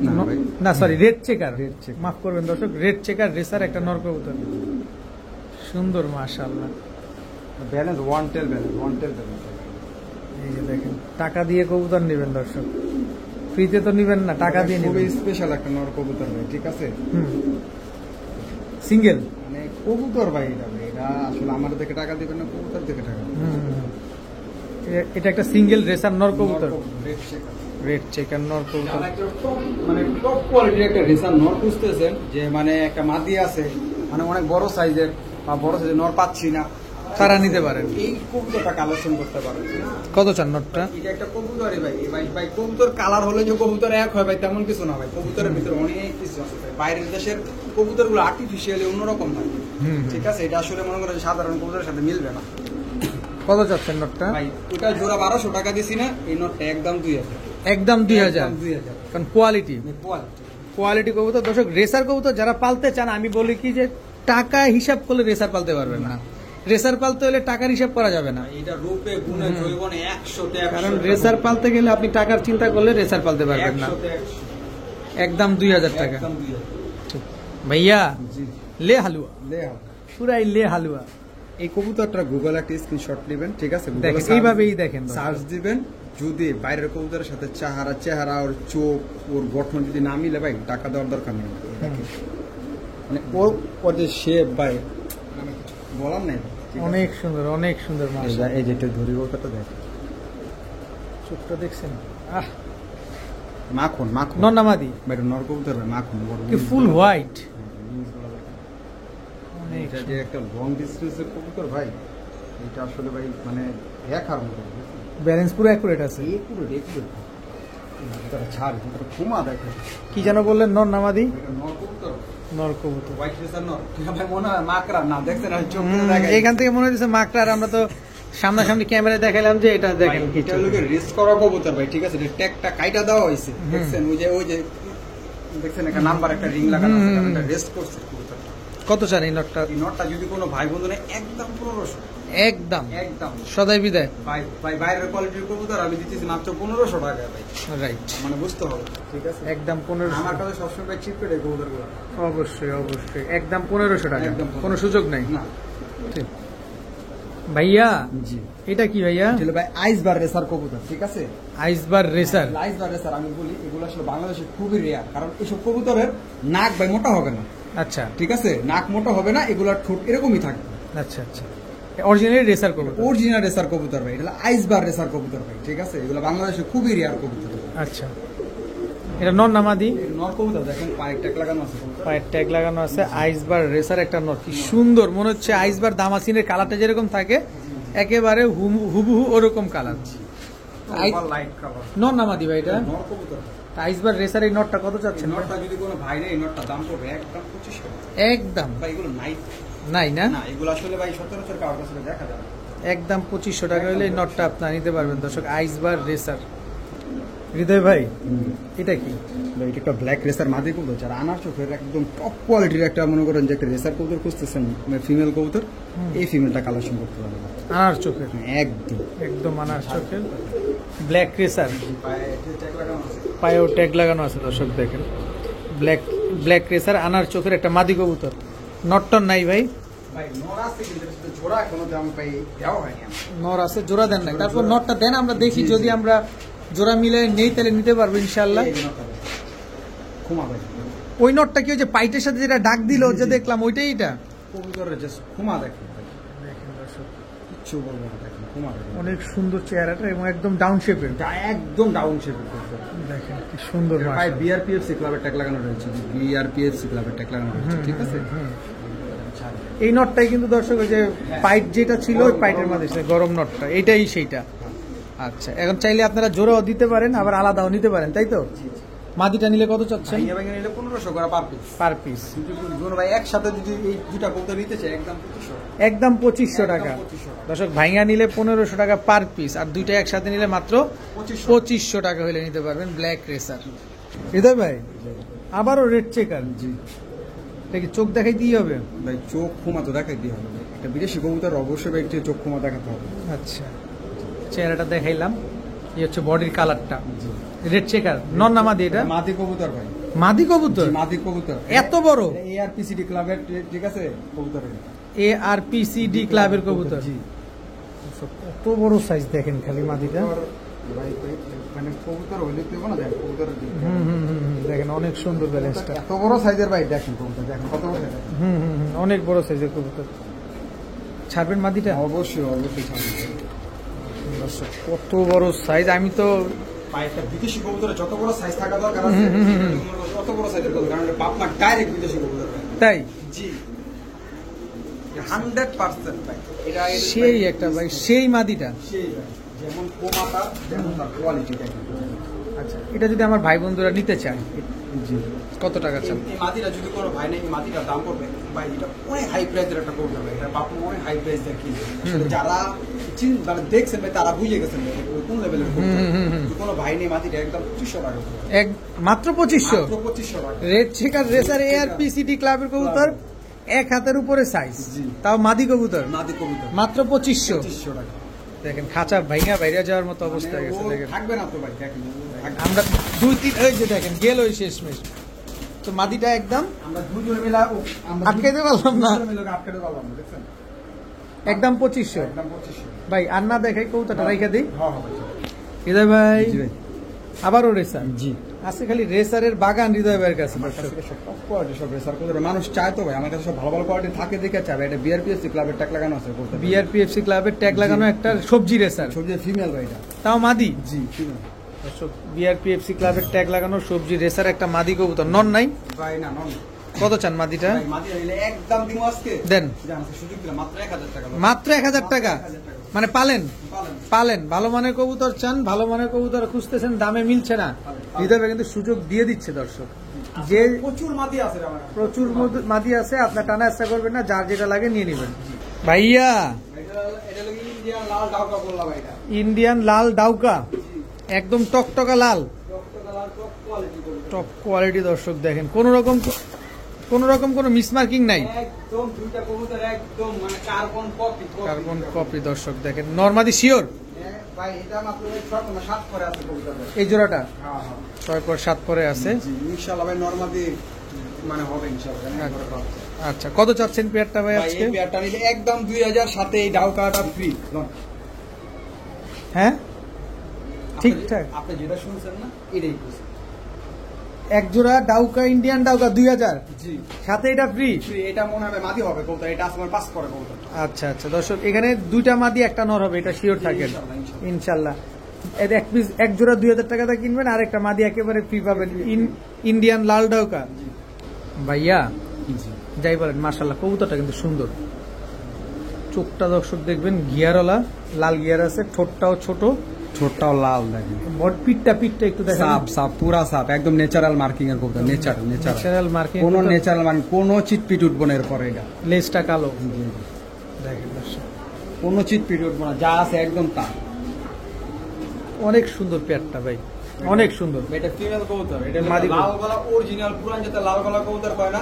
না ভাই। না, sorry, red checker. Red checker. মাফ করবেন দর্শক, রেড চেকার রেসার একটা নর কবুতর। সুন্দর মাশাআল্লাহ। ব্যালেন্স ওয়ান টেল ব্যালেন্স। এই যে দেখেন, টাকা দিয়ে কবুতর নেবেন দর্শক, ফ্রিতে তো নিবেন না, টাকা দিয়ে খুবই নেবেন। স্পেশাল একটা নর কবুতর ভাই, ঠিক আছে? সিঙ্গেল। মানে কবুতর ভাই এটা ভাই, এটা আসলে আমার থেকে টাকা দিবেন না, কবুতর থেকে টাকা দিবেন। এটা একটা সিঙ্গেল রেসার নর কবুতর, রেড চেকার। রেড চেকার নর কবুতর। মানে টপ কোয়ালিটির একটা রেসার নর খুঁজতেছেন, যে মানে একটা মাদি আছে, মানে অনেক বড় সাইজের বা বড় সাইজের নর পাচ্ছি না, তারা নিতে পারেন। এই কবুতরটা কালেকশন করতে পারেন। কত চান নটটা? এটা একটা কবুতরই ভাই। ভাই কবুতর কালার হলে যে কবুতর এক হয় ভাই তেমন কিছু না ভাই। কবুতরের ভিতরে অনেক কিছু আছে ভাই। বাইরের দেশের কবুতরগুলো আর্টিফিশিয়ালি অন্যরকম হয়, ঠিক আছে? এটা আসলে মনে করেন সাধারণ কবুতরের সাথে মিলবে না। কত চাচ্ছেন নটটা? ভাই ওটা জোড়া 1200 টাকা দিছি না, এই নোটটা একদম 2000। একদম 2000। 2000 কারণ কোয়ালিটি, কোয়ালিটি। কোয়ালিটি কবুতর দর্শক। রেসার কবুতর যারা পালতে চান, আমি বলি কি যে টাকা হিসাব করলে রেসার পালতে পারবেন না। রেসার পালতে হলে টাকার হিসাব করা যাবে না, এটা রূপে গুণে জৈবনে 100 তে 100। কারণ রেসার পালতে গেলে আপনি টাকার চিন্তা করলে রেসার পালতে পারবেন না। 100 তে 100। একদম 2000 টাকা। একদম 2000। ভাইয়া জি, লে হালুয়া, লে হাও। পুরাই লে হালুয়া। এই কবুতরটা গুগল একটা স্ক্রিনশট নেবেন, ঠিক আছে? দেখেন এইভাবেই দেখেন, সার্চ দিবেন। যদি বাইরের কবুতরের সাথে চেহারা ওর চোখ ওর গঠন যদি না মিলে ভাই, টাকা দেওয়ার দরকার নেই। মানে ওর যে শেপ ভাই, আমি কিছু বলার নাই ভাই, ঠিক আছে? অনেক সুন্দর, অনেক সুন্দর মাশাআল্লাহ। এই যেটা ধরি কবুতরটা দেখ, চোখটা দেখছেন? আহ, মাখন নর না মাদি? ভাই নর কবুতর ভাই, মাখন বড় কি ফুল হোয়াইট। অনেক এটা যে একটা লং ডিস্টেন্সের কবুতর ভাই, এটা আসলে ভাই মানে দেখার মতো। ব্যালেন্স পুরো অ্যাকুরেট আছে। এই পুরো দেখবে এটা ছাড়, এটা ঘুমা দেখে। কি যেন বললেন, নর না মাদি? এটা নর কবুতর, নর কবুতর। হোয়াইট ফেসার নর। ঠিক ভাই, মনে হয় মাকড়া না, দেখছেন আর চোখ দিয়ে দেখে। এখান থেকে মনে হচ্ছে মাকটা, আর আমরা তো সামনাসামনি ক্যামেরায় দেখাইলাম যে এটা দেখেন কি এটা লোকে রিস্ক করা কবুতর ভাই, ঠিক আছে? এটা ট্যাগটা কাইটা দেওয়া হয়েছে, দেখছেন? ওই যে দেখছেন একটা নাম্বার একটা রিং লাগানো আছে, এটা রেস্ট করছে কবুতর। কত চান এই নটটা? এই নটটা যদি কোনো ভাই বন্ধু নেই, একদম 1500। একদম একদম সদাই বিদায়। ভাই বাইরের কোয়ালিটির কবুতর আমি দিতেছি মাত্র 1500 টাকা ভাই, রাইট, মানে বুঝতে হবে, ঠিক আছে? একদম 1500। আমার কাছে সবসময় ভাই চিপ রেটে কবুতরগুলো। অবশ্যই অবশ্যই একদম 1500 টাকা, একদম কোনো সুযোগ নাই। না। ঠিক ভাইয়া, জি, এটা কি ভাইয়া? ছিল ভাই আইসবার রেসার কবুতর, ঠিক আছে? আইসবার রেসার। আইসবার রেসার আমি বলি, এগুলো আসলে বাংলাদেশে খুবই রেয়ার, কারণ এসব কবুতরের নাক ভাই মোটা হবে না, আচ্ছা ঠিক আছে? নাক মোটা হবে না, এগুলোর ঠোঁট এরকমই থাকবে। আচ্ছা আচ্ছা, অরিজিনাল রেসার কবুতর। অরিজিনাল রেসার কবুতর ভাই, এটা আইসবার রেসার কবুতর ভাই, ঠিক আছে? এগুলো বাংলাদেশে খুবই রেয়ার কবুতর। আচ্ছা, এটা নর না মাদি? নর কবুতর দেখেন পায়ের ট্যাগ লাগানো আছে, পায়ের ট্যাগ লাগানো আছে। আইসবার রেসার একটা নর, কি সুন্দর মনে হচ্ছে আইসবার দামাসিনের কালারটা যেরকম থাকে একেবারে হুবহু ওরকম কালার। Light colour. নর না মাদি ভাই এটা? নর কবুতর। আইসবার রেসার এই নটটা কত চাচ্ছেন? নটটা যদি কোনো ভাই নেই, নটটা দাম পড়বে একদম 2500 টাকা। একদম ভাই এগুলো নাই নাই না? না, এগুলো আসলে ভাই সচরাচর কারোর কাছে দেখা যায় না। একদম 2500 টাকা হলে এই নটটা আপনারা নিতে পারবেন দর্শক। আইসবার রেসার। হৃদয় ভাই এটা কি? ভাই এটা একটা ব্ল্যাক রেসার মাদি কবুতর, যারা আনার চোখের একদম টপ কোয়ালিটির একটা মনে করেন যে একটা রেসার কবুতর খুঁজতেছেন, ফিমেল কবুতর, এই ফিমেলটা কালেকশন করতে পারবেন আনার চোখের, একদম। একদম আনার চোখের ব্ল্যাক রেসার। পায়ে ট্যাগ লাগানো আছে। পায়েও ট্যাগ লাগানো আছে দর্শক দেখেন। ব্ল্যাক রেসার আনার চোখের একটা মাদি কবুতর। নটটন নাই ভাই? ভাই নর আছে কিন্তু জোড়া এখনো দাম পাই দেওয়া হয়নি আমার। নর আছে, জোড়া দেন নাই। তারপর নটটা দেন, আমরা দেখি যদি আমরা জোড়া মিলে নেই তাহলে নিতে পারবো ইনশাল্লাহ। এই নটটা দেন। খুমা ভাই ওই নটটা কি ওই যে পাইটের সাথে যেটা ডাক দিল যে দেখলাম ওইটাই এটা? কবুতরের জাস্ট খুমা দেখেন ভাই, কিচ্ছু বলবো না, দেখেন খুমা দেখেন, অনেক সুন্দর চেহারাটা এবং একদম ডাউন শেপের। একদম ডাউন শেপের কবুতর। দেখেন কি সুন্দর ভাই মাশাআল্লাহ। বিআরপিএফসি ক্লাবের ট্যাগ লাগানো রয়েছে, বিআরপিএফসি ক্লাবের ট্যাগ লাগানো রয়েছে, ঠিক আছে। এই নটটাই কিন্তু দর্শক ওই যে পাইট যেটা ছিল ওই পাইটের মধ্যে ছিল গরম নটটা, এটাই সেইটা। আচ্ছা, এখন চাইলে আপনারা জোড়াও দিতে পারেন আবার আলাদাও নিতে পারেন, তাই তো? মাদিটা নিলে কত চাচ্ছেন? ভাইয়া ভাইয়া নিলে 1500 করে পার পিস। পার পিস দুটো ভাই একসাথে যদি এই দুটা কবুতর নিতে চাই একদম 2500। একদম 2500 টাকা। 2500 দর্শক ভাইয়া নিলে 1500 টাকা পার পিস, আর দুইটা একসাথে নিলে মাত্র 2500 টাকা হলে নিতে পারবেন ব্ল্যাক রেসার। হৃদয় ভাই আবারও রেড চেকার। জি এটা কি চোখ দেখাই দিয়ে হবে? ভাই চোখ খুমা তো দেখাই দিয়ে হবে, একটা বিদেশি কবুতর অবশ্যই ভাই একটু চোখ খুমা দেখাতে হবে। আচ্ছা, চেহারাটা দেখাইলাম, এই হচ্ছে বডির কালারটা। রেড চেকার নর না মাদি এটা? মাদি কবুতর ভাই, মাদি কবুতর? মাদি কবুতর এত বড়? এআরপিসিডি ক্লাবের, ঠিক আছে, কবুতর। ARPCD ক্লাবের কবুতর। জি কত বড় সাইজ দেখেন খালি মাদিটা। ভাই মানে কবুতর হইলে তো না, দেখেন কবুতর দেখেন অনেক সুন্দর ব্যালেন্সটা। এত বড় সাইজের ভাই, দেখেন কবুতর দেখেন কত বড় সাইজ। অনেক বড় সাইজের কবুতর। ছাড়বেন মাদিটা? অবশ্যই অবশ্যই ছাড়বেন। দর্শক কত বড় সাইজ, আমি তো একটা বিদেশি কবুতরের যত বড় সাইজ থাকা দরকার আছে অত বড় সাইজের কবুতর, কারণ বাপ মা ডাইরেক্ট বিদেশি কবুতর ভাই। তাই? জি 100% ভাই, এটা সেই একটা ভাই, সেই মাদিটা। সেই ভাই যেমন কোমাটা যেমন তার কোয়ালিটি দেখেন। আচ্ছা, এটা যদি আমার ভাই বন্ধুরা নিতে চায় জি কত টাকা চান? এই মাদিটা যদি কোনো ভাই নেই, এই মাদিটার দাম পড়বে ভাই, এটা অনেক হাই প্রাইসের একটা কবুতর ভাই, এটা বাপ মা অনেক হাই প্রাইস দেখি। আসলে যারা মানে দেখছেন ভাই তারা বুঝে গেছেন ভাই কোন লেভেলের কবুতর। যদি কোনো ভাই নেই, মাদিটা একদম 2500 টাকা, এক মাত্র 2500? মাত্র 2500 টাকা। রেড চেকার রেসার ARPCD ক্লাবের কবুতর, এক হাতের উপরে সাইজ, জি। তাও মাদি কবুতর, মাদি কবুতর মাত্র 2500। 2500 টাকা। দেখেন খাঁচা ভাইয়া বাইরে যাওয়ার মতো অবস্থা হয়ে গেছে। মানে ও দেখেন থাকবে না তো ভাই, দেখেন আমরা দুই তিন, ওই যে দেখেন গেল ওই শেষমেশ। তো মাদিটা একদম আমরা দুজন মিলা আটকাইতে পারলাম না, আটকাতে পারলাম না, দেখছেন একদম 2500। একদম 2500। ভাই আর না দেখাই কৌতাটা রাইখা দিই। হ্যাঁ হ্যাঁ ভাই। হৃদয় ভাই জি ভাই। আবারও রেসার। জি আছে খালি রেসারের বাগান হৃদয় ভাইয়ের কাছে। আমার কাছে সব টপ কোয়ালিটি সব রেসার কবুতর মানুষ চায় তো ভাই, আমার কাছে সব ভালো ভালো কোয়ালিটি থাকে দেখে চাবে। এটা বিআরপিএসসি ক্লাবের ট্যাগ লাগানো আছে কবুতর, BRPFC ক্লাবের ট্যাগ লাগানো একটা সবজি রেসার, সবজি ফিমেল ভাই এটা। তাও মাদি। জি ফিমেল BRPFC ক্লাবের ট্যাগ লাগানো সবজি রেসার একটা মাদি কবুতর। নন নাই? ভাই না নন। কত চান মাদিটা? ভাই মাদি নিলে একদম দিমু আজকে দেন জান সুযোগ দিলাম মাত্র 1000 টাকা। মাত্র 1000 টাকা? মানে পালেন পালেন। পালেন ভালো মানের কবুতর চান, ভালো মানের কবুতর খুঁজতেছেন, দামে মিলছে না, হৃদয় ভাই কিন্তু সুযোগ দিয়ে দিচ্ছে দর্শক। যে প্রচুর মাদি আছে রে আমার। প্রচুর মাদি আছে, আপনার টানা ইচ্ছা করবেন না, যার যেটা লাগে নিয়ে নেবেন। ভাইয়া এটা লাগি ইন্ডিয়ান লাল ডাউকা বললাম ভাই, এটা ইন্ডিয়ান লাল ডাউকা, একদম টকটকা লাল, ডক্টর লাল টপ কোয়ালিটি বলবো। Top quality. দর্শক দেখেন কোন রকম কোনো মিসমার্কিং নাই, একদম দুইটা কবুতর একদম মানে কার্বন কপি। Carbon copy. দর্শক দেখেন নরমাদি শিওর ভাই এটা মাত্র 6 করে আছে কবুতর ভাই। এই জোড়াটা হ্যাঁ হ্যাঁ 6x7 পরে আছে। জি ইনশাআল্লাহ ভাই নরমাদি মানে হবে ইনশাআল্লাহ। আচ্ছা, কত চাচ্ছেন পেয়ারটা ভাই ভাই আজকে? এই পেয়ারটা নিলে একদম 2000 সাথে এই ডাউকাটা ফ্রি। হ্যাঁ ঠিকঠাক, আপনি যেটা শুনছেন না এটাই বলছি। এক জোড়া ডাউকা, ইন্ডিয়ান ডাউকা 2000, জি সাথে এটা ফ্রি। ফ্রি। এটা মনে হবে মাদি হবে কবুতর, এটা আমার পাস করে কবুতর। আচ্ছা আচ্ছা দর্শক, এখানে দুইটা মাদি একটা নর হবে, এটা শিওর থাকেন ইনশাআল্লাহ, ইনশাল্লাহ। এক পিস এক জোড়া 2000 টাকা দিয়ে কিনবেন, আর একটা মাদি একেবারে ফ্রি পাবেন। ইন্ডিয়ান লাল ডাউকা ভাইয়া, যাই বলেন মাশাআল্লাহ কবুতরটা কিন্তু সুন্দর। চোখটা দর্শক দেখবেন গিয়ারওয়ালা, লাল গিয়ার আছে, ঠোঁটটাও ছোট, ছোটটাও লাল দেখেন, পিঠটা একটু দেখেন, সাপ পুরা সাপ, একদম ন্যাচারাল মার্কিং এর কবুতর, ন্যাচারাল মার্কিং, কোনো ন্যাচারাল মানে কোনো চিটপিট উঠবো না এরপরে। এটা লেজটা কালো দেখেন, কোনো চিটপিট উঠবো না, যা আছে একদম তা। অনেক সুন্দর পেয়ারটা ভাই, অনেক সুন্দর। এটা ফিমেল কবুতর, এটা মাদি লাল গলা অরিজিনাল পুরান যেটা লাল গলা কবুতর কয় না,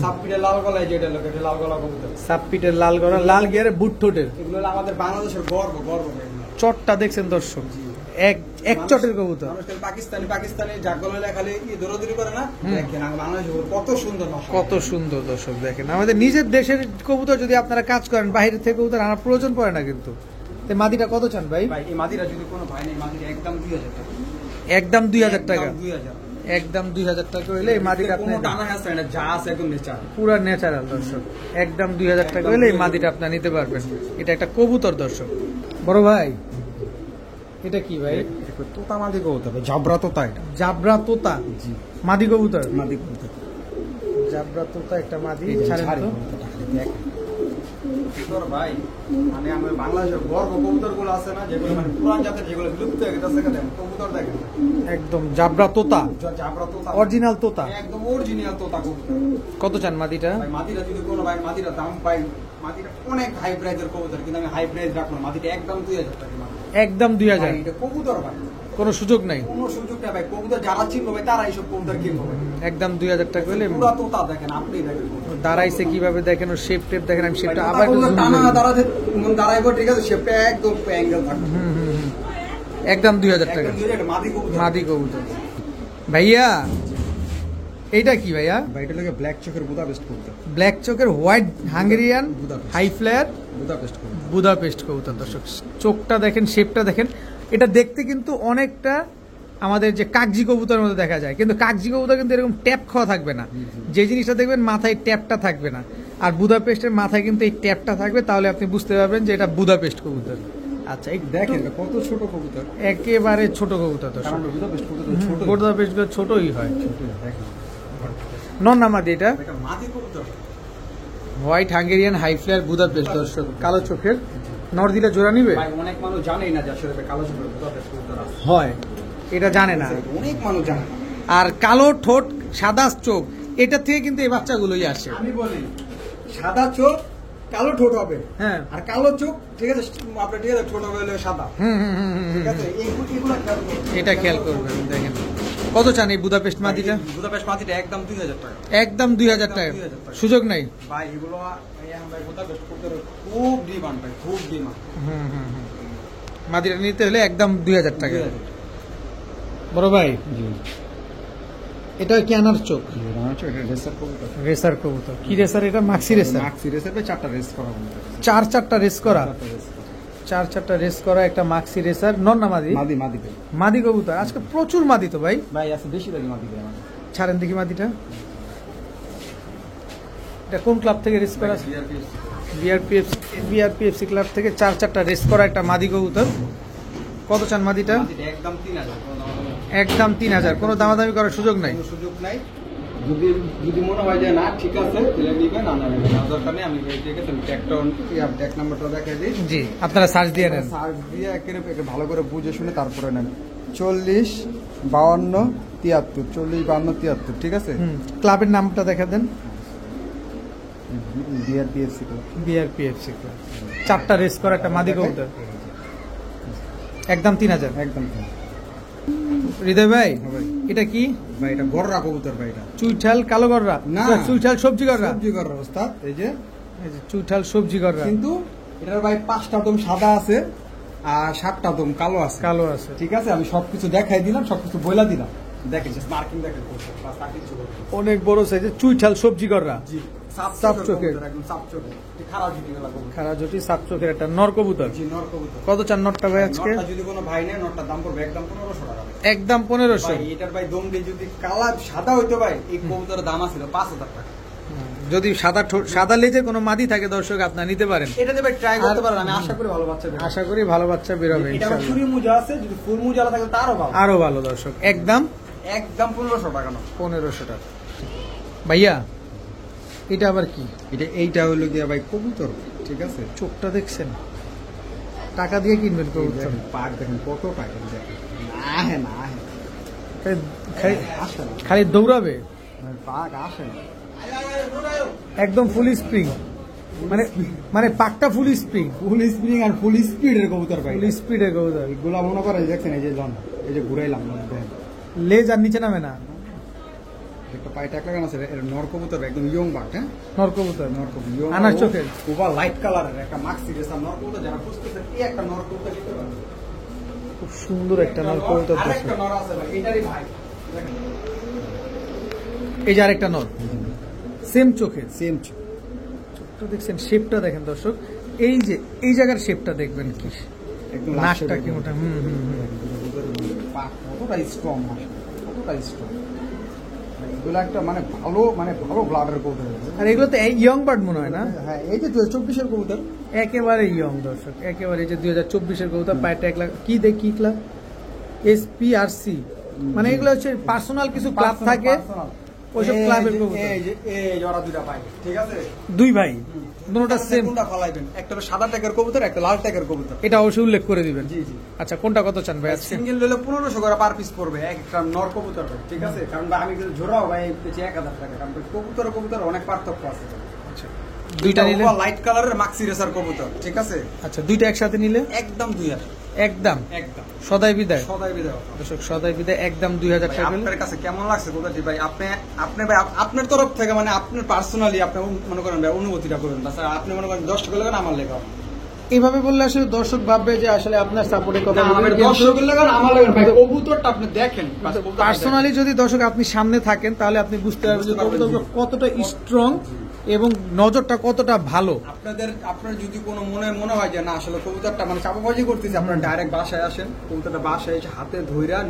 সাপপিটে লাল গলায় যেটা লোক, এটা লাল গলা কবুতর। সাপপিটের লাল গলা, লাল গিয়ারে বুট ঠোঁটের, এগুলো হলো আমাদের বাংলাদেশের গর্ব। চটটা দেখছেন দর্শক, এক চটের কবুতর। পাকিস্তানি জাগলে খালি দৌড়াদৌড়ি করে না, দেখেন বাংলাদেশ কত সুন্দর, কত সুন্দর দর্শক দেখেন। আমাদের নিজের দেশের কবুতর যদি আপনারা কাজ করেন, বাইরে থেকে কবুতর আনার প্রয়োজন পড়ে না কিন্তু। মাদিটা কত চান ভাই? এই মাদিরা যদি কোনো ভাই নেই, মাদিরা একদম 2000 টাকা, একদম 2000 টাকা, 2000, একদম 2000 টাকা হইলে এই মাদিটা আপনি কোনো টানা আছে না, যা আছে একদম নেচার, পুরা ন্যাচারাল দর্শক। একদম 2000 টাকা হইলে এই মাদিটা আপনি নিতে পারবেন। এটা একটা কবুতর দর্শক। বড় ভাই এটা কি ভাই? তোতা মাদি কবুতর, জাবরা তোতা। এটা জাবরা তোতা, জি মাদি কবুতর, মাদি কবুতর, জাবরা তোতা একটা মাদি। ছাড়েন তো ভাই, মানে আমার বাংলাদেশের গর্ব কবুতর গুলো আছে না, যেগুলো মানে পুরান জাতের, যেগুলো বিলুপ্ত হয়ে গেছে, কবুতর দেখেন একদম জাবরা তোতা, জাবরা তোতা, অরিজিনাল তোতা, একদম অরিজিনাল তোতা কবুতর। কত চান মাদিটা? ভাই মাদিরা যদি কোনো ভাই, মাদিরা দাম পাই, মাদিরা অনেক হাই প্রাইজের কবুতর, কিন্তু আমি হাই প্রাইজ রাখবো না, মাদিটা একদম 2000 টাকা। একদম 2000, এটা কবুতর ভাই, কোনো সুযোগ নাই, কোনো সুযোগ নেই ভাই। কবুতর যারা চিনবো ভাই, তারা এইসব কবুতর কিনবো ভাই। একদম 2000 টাকা হলে। পুরা তোতা দেখেন, আপনি দেখেন দাঁড়াইছে কিভাবে দেখেন, ওর শেপ টেপ দেখেন। আমি শেপটা আবার দাঁড়াইবো, ঠিক আছে, শেপটা একদম অ্যাঙ্গেল থাকবে। একদম 2000 টাকা মাদি কবুতর, মাদি কবুতর। ভাইয়া এইটা কি ভাইয়া? ভাইটা লাগে ব্ল্যাক চোখের বুদাপেস্ট কবুতর, ব্ল্যাক চোখের white Hungarian Budapest, high flyer Budapest কবুতর, বুদাপেস্ট কবুতর দর্শক। চোখটা দেখেন, শেপটা দেখেন। এটা দেখতে কিন্তু অনেকটা আমাদের যে কাগজি কবুতরের মধ্যে দেখা যায়, কিন্তু কাগজি কবুতর কিন্তু এরকম ট্যাপ খাওয়া থাকবে না। যে জিনিসটা দেখবেন মাথায় ট্যাপটা থাকবে না, আর বুদাপেস্টের মাথায় কিন্তু এই ট্যাপটা থাকবে, তাহলে আপনি বুঝতে পারবেন যে এটা বুদাপেস্ট কবুতর। আচ্ছা এই দেখেন কত ছোট কবুতর, একেবারে ছোট কবুতর দর্শক। বুদাপেস্ট কবুতর ছোট, বুদাপেস্ট ছোটই হয়। নন নামাদি এটা মাদি কবুতর, white Hungarian high flyer Budapest দর্শক, কালো চোখের। নর দিলে জোড়া নিবে? ভাই অনেক মানুষ জানেই না যে আসলে কালো চোখের বুদাপেস্ট কবুতর আছে, হয় এটা জানে না, অনেক মানুষ জানে না। আর কালো ঠোঁট সাদা চোখ, এটা থেকে কিন্তু এই বাচ্চাগুলোই আসে। আমি বলি সাদা চোখ কালো ঠোঁট হবে, হ্যাঁ, আর কালো চোখ, ঠিক আছে আপনার, ঠিক আছে ঠোঁট হবে সাদা, ঠিক আছে, এইগুলো খেয়াল করবেন, এটা খেয়াল করবেন। দেখেন কত চান এই বুদাপেস্ট মাদিটা? বুদাপেস্ট মাদিটা একদম 2000 টাকা, একদম 2000 টাকা, সুযোগ নাই ভাই। এগুলো ভাই বুদাপেস্ট কবুতরের খুব ডিমান্ড ভাই, খুব ডিমান্ড। মাদিটা নিতে হলে একদম 2000 টাকা। বড় ভাই এটা কি আনার চোখ? রেসার কবুতর। কি রেসার এটা? মাক্সি রেসার। মাক্সি রেসার ভাই, 4টা রেস করা, 4টা রেস করা, 4টা রেস করা একটা মাক্সি রেসার। নন না মাদি? মাদি, মাদি ভাই, মাদি কবুতর। আজকে প্রচুর মাদি তো ভাই। ভাই আছে বেশি লাগে মাদি ভাই। ছাড়েন দেখি মাদিটা। এটা কোন ক্লাব থেকে রেস করা? বিআরপিএফসি ক্লাব থেকে 4টা রেস করা একটা মাদি কবুতর। কত চান মাদিটা? একদম 3000, একদম 3000, কোনো দামাদামি করার সুযোগ নাই, সুযোগ নাই। যদি মনে হয় যে না ঠিক আছে তাহলে নিবেন, না না দরকার নেই। আমি ঠিক আছে ট্যাগ নাম্বারটা দেখাই দিই, জি আপনারা সার্চ দিয়ে নেন, সার্চ দিয়ে একেবারে ভালো করে বুঝে শুনে তারপরে নেন। 40 52 73, 40 52 73, ঠিক আছে। ক্লাবের নামটা দেখা দেন। BRPFC club, BRPFC club. 4টা রেস করা একটা মাদি কবুতর, একদম 3000। একদম হৃদয় ভাই এটা কি ভাই? এটা গররা কবুতর ভাই, এটা চুইঠাল কালো গররা না, চুইঠাল সবজি গররা, সবজি গররা ওস্তাদ। এই যে চুইঠাল সবজি গররা, কিন্তু এটার ভাই 5টা দম সাদা আছে আর 7টা দম কালো আছে, কালো আছে, ঠিক আছে। আমি সবকিছু দেখাই দিলাম, সবকিছু বইলা দিলাম, দেখেন মার্কিং দেখেন, অনেক বড় সাইজের চুইঠাল সবজি গররা, জি সাপ চোখের, একদম সাপ চোখের, খারাপ জুটি গলা কবুতর, খারা জুটি সাপ চোখের একটা নর কবুতর। জি নর কবুতর। কত চান নরটা ভাই আজকে? নরটা যদি কোনো ভাই নেয়, নরটার দাম পড়বে একদম 1500 টাকা, একদম 1500। ভাই এটার ভাই দমটি যদি কালা সাদা হইতো ভাই, এই কবুতরের দাম আছিল 5000 টাকা। যদি সাদা লেজের কোনো মাদি থাকে দর্শক আপনারা নিতে পারেন। এটা দেবে ট্রাই করতে পারেন, আমি আশা করি ভালো বাচ্চা বের হবে। আশা করি ভালো বাচ্চা বের হবে এটা ইনশাআল্লাহ। ফুল মুজা আছে, যদি ফুল মুজা থাকে তারও ভালো, আরো ভালো দর্শক। একদম 1500 টাকা না, 1500 টাকা। ভাইয়া এটা আবার কি? এইটা হলো গিয়া ভাই কবুতর, ঠিক আছে? চোখটা দেখছেন, টাকা দিয়ে কিনবেন কবুতর। পাক দেখেন কত টাকা, দেখেন আহে না আহে, আসে না, খালি দৌড়াবে, পাক আসে না একদম ফুল স্প্রিং, মানে পাকটা ফুল স্প্রিং, আর ফুল স্পিডের কবুতর ভাই, ফুল স্পিডের কবুতর। এগুলা মনে করেন দেখছেন, এই যে এই যে ঘুরাইলাম দেখেন, লেজ আর নিচে নামে না, একটা পায়ে টাক লাগানো আছে, এটা নর কবুতর একদম ইয়ং বাক, হ্যাঁ নর কবুতর, নর কবুতর ইয়ং, আনার চোখের ওভার লাইট কালারের একটা মাক্সি রেসার নর কবুতর, যারা খুঁজতেছেন এই একটা নর কবুতর নিতে পারেন। খুব সুন্দর একটা নর কবুতর। আরেকটা নর আছে ভাই, এটারই ভাই দেখেন, এই যে আরেকটা নর, সেম চোখের, সেম চোখটা দেখছেন, শেপটা দেখেন দর্শক, এই যে এই জায়গার শেপটা দেখবেন, কি একদম নাকটা কি মোটা, পাক কতটা স্ট্রং, কতটা স্ট্রং, এগুলো একটা মানে ভালো ব্লাডের কবুতর। আর এগুলো তো ইয়ং বার্ড মনে হয় না? হ্যাঁ, এই যে 24-এর কবুতর, একেবারে ইয়ং দর্শক, একেবারে এই যে 2024-এর কবুতর, পায়ে ট্যাগ লাগা, কি দেখ কি ক্লাব, SPRC, মানে এগুলো হচ্ছে পার্সোনাল কিছু ক্লাব থাকে, ওইসব ক্লাবের কবুতর। এই যে ওরা দুইটা ভাই, ঠিক আছে? দুই ভাই, দুটোটা সেম। কোনটা ফলাইবেন? একটা হলো সাদা ট্যাগের কবুতর, একটা লাল ট্যাগের কবুতর। এটা অবশ্যই উল্লেখ করে দিবেন। জি জি। আচ্ছা, কোনটা কত চান ভাই আজকে? সিঙ্গেল হলে 1500 করে পার পিস পড়বে, একটা নর কবুতর ভাই, ঠিক আছে? কারণ ভাই আমি কিন্তু ঝোড়াও ভাই পেয়েছি 1000 টাকা, কারণ কবুতর অনেক পার্থক্য আছে। আচ্ছা, দুইটা নিলে লাইট কালারের মাক্সি রেসার কবুতর, ঠিক আছে? আচ্ছা, দুইটা একসাথে নিলে একদম 2000, একদম একদম সদাই বিদায়, সদাই বিদায়। দর্শক সদাই বিদায় একদম 2000 টাকা। আপনার কাছে কেমন লাগছে কবুতরটি ভাই? আপনি ভাই আপনার তরফ থেকে মানে আপনার পার্সোনালি আপনি মনে করেন ভাই অনুভূতিটা করবেন, তাছাড়া আপনি মনে করেন 10 টাকা লাগান আমার লেখা, এইভাবে বললে আসলে দর্শক ভাববে যে আসলে আপনার সাপোর্টের কথা বলি। আমার 10 টাকা লাগান আমার লাগান ভাই, কবুতরটা আপনি দেখেন পার্সোনালি যদি দর্শক আপনি সামনে থাকেন তাহলে আপনি বুঝতে পারবেন যে কবুতরগুলো কতটা স্ট্রং এবং নজরটা কতটা ভালো। আপনার যদি কোনো মনে হয় যে না আসলে কবুতরটা মানে চাপাবাজি করতেছে, আপনারা ডাইরেক্ট বাসায় আসেন, কবুতরটা বাসায় এসে হাতে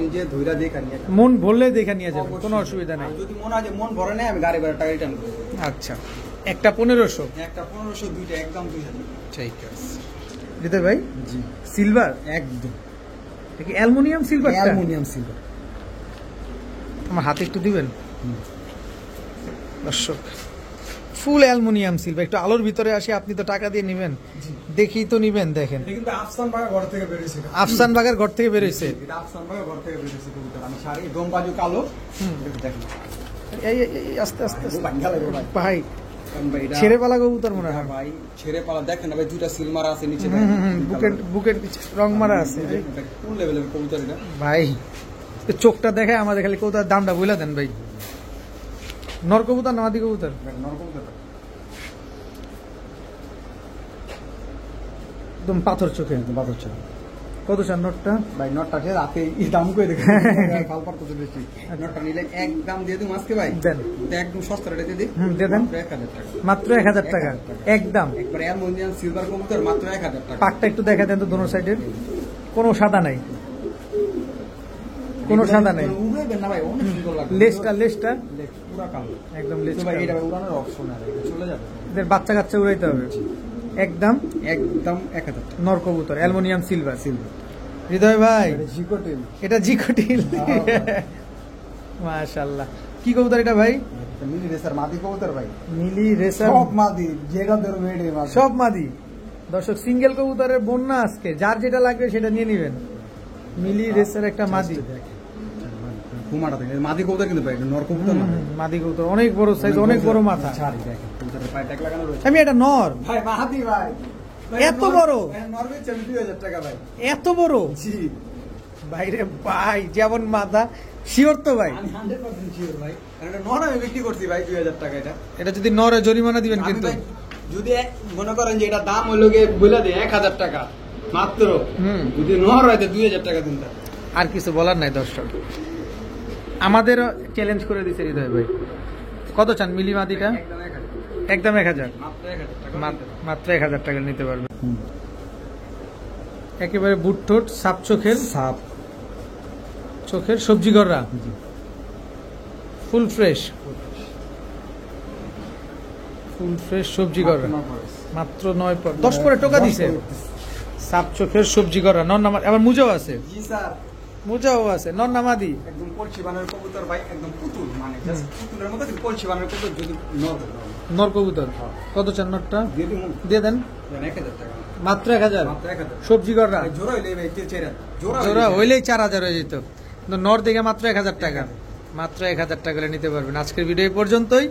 নিজে ধইরা দেখে নিয়ে যান, মন ভরলে দেখে নিয়ে যাবেন, কোনো অসুবিধা নাই। যদি মনে হয় যে মন ভরে নেই, আমি গাড়ি ভাড়া টাকা রিটার্ন করব। আচ্ছা, একটা 1500, একটা 1500, দুইটা একদম 2000। ঠিক আছে হৃদয় ভাই। জি, সিলভার, একদম কি অ্যালুমিনিয়াম সিলভার? Aluminium silver. আমার হাতে একটু দিবেন দর্শক, ফুল অ্যালুমিনিয়াম সিলভার। একটু আলোর ভিতরে আসি, আপনি তো টাকা দিয়ে নেবেন, দেখি তো নিবেন। দেখেন কিন্তু আফসান বাগা ঘর থেকে বেরিয়েছে, আফসান বাগের ঘর থেকে বেরোইছে, এটা আফসান বাগা ঘর থেকে বেরিয়েছে কবুতর। আমি শাড়ি ডোম বাজু কালো, দেখেন এই আস্তে আস্তে আস্তে। বাঙ্গা লাগে ভাই, ভাই কারণ ভাই এটা ছেড়ে পালা কবুতর মনে হয় ভাই, ছেড়ে পালা দেখেন না ভাই, দুইটা সিল মারা আছে নিচে, বুকের রং মারা আছে। কোন লেভেলের কবুতর এটা ভাই চোখটা দেখায় আমাদের, খালি কবুতর দামটা বলে দেন ভাই। নর কবুতর না মাদি কবুতর? নর কবুতর, একদম পাথর চোখে, বাজার ছিল। কত চান নটটা? ভাই নটটা ঠিক রাতে দাম করে দেখে ফাল পার কত বেশি, নটটা নিলে একদম দিয়ে দিই আজকে ভাই, দেন একদম সস্তা রেটে দিয়ে দিই, দিয়ে দেন। 1000 টাকা, মাত্র 1000 টাকা একদম। একবার অ্যালুমিনিয়াম সিলভার কবুতর মাত্র 1000 টাকা। পাকটা একটু দেখা দেন তো, দোনো সাইডের কোনো সাদা নাই, কোনো সাদা নাই। উড়াইবেন না ভাই, অনেক সুন্দর লাগে। লেজটা পুরা কালো একদম লেজ ভাই, এটা উড়ানোর অপশন আছে, চলে যাবে। এদের বাচ্চা কাচ্চা উড়াইতে হবে। একদম 1000 টাকা। নর কবুতর অ্যালুমিনিয়াম সিলভার। হৃদয় ভাই, জিকোটেল, এটা জিকোটিল, মাশাআল্লাহ। কি কবুতর এটা ভাই? মিলি রেসার মাদি কবুতর ভাই, মিলি রেসার, সব মাদি, যেটা ধরবে এটাই মাদি, সব মাদি। দর্শক সিঙ্গেল কবুতরের বন্যা আজকে, যার যেটা লাগবে সেটা নিয়ে নেবেন। মিলি রেসার একটা মাদি, কুমাটা দেখেন, মাদি কবুতর কিন্তু ভাই, নর কবুতর না, মাদি কবুতর, অনেক বড় সাইজ, অনেক বড় মাথা। ছাড়ি দেখেন, কবুতরের পায়ে ট্যাগ লাগানো রয়েছে। আমি এটা নর ভাই মাদি ভাই, এত বড়, নর বেচে 2000 টাকা ভাই। এত বড় জি ভাইরে ভাই, যেমন মাথা, শিওর তো ভাই? আমি 100% শিওর ভাই, কারণ এটা নর আমি বিক্রি করছি ভাই 2000 টাকা। এটা যদি নরে জরিমানা দিবেন আমি কিন্তু। ভাই, যদি মনে করেন যে এটা দাম হইলো গিয়ে বলে দেয় 1000 টাকা মাত্র, যদি নর হয় তো 2000 টাকা দিন। আর কিছু বলার নাই দর্শক, আমাদের চ্যালেঞ্জ করে দিছে হৃদয় ভাই। কত চান মিলি মাদিটা? একদম 1000, মাত্র 1000 টাকা নিতে পারবেন। একেবারে বুট ঠোঁট, সাপ চোখের, সবজি গররা, ফুল ফ্রেশ। ফুল ফ্রেশ সবজি করা মাত্র 9 পর 10 পরে টোকা দিছে সাপ চোখের সবজি করা নন নামা আবার মুজাও আছে জি স্যার মুজাও আছে নন নামাদি একদম কলসি বানানোর কবুতর ভাই একদম পুতুল মানে জাস্ট পুতুলের মতো কলসি বানানোর কবুতর যদি নর নর কবুতর কত চার নটটা দিয়ে দিন দিয়ে দেন 1000 টাকা মাত্র 1000 মাত্র 1000 সবজি করা জোড়া হইলে ভাই চেরা জোড়া হইলেই 4000 হয়ে যেত কিন্তু নর দেখে মাত্র 1000 টাকা মাত্র 1000 টাকা করে নিতে পারবেন আজকের ভিডিও এই পর্যন্তই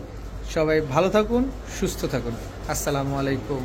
সবাই ভালো থাকুন সুস্থ থাকুন আসসালামু আলাইকুম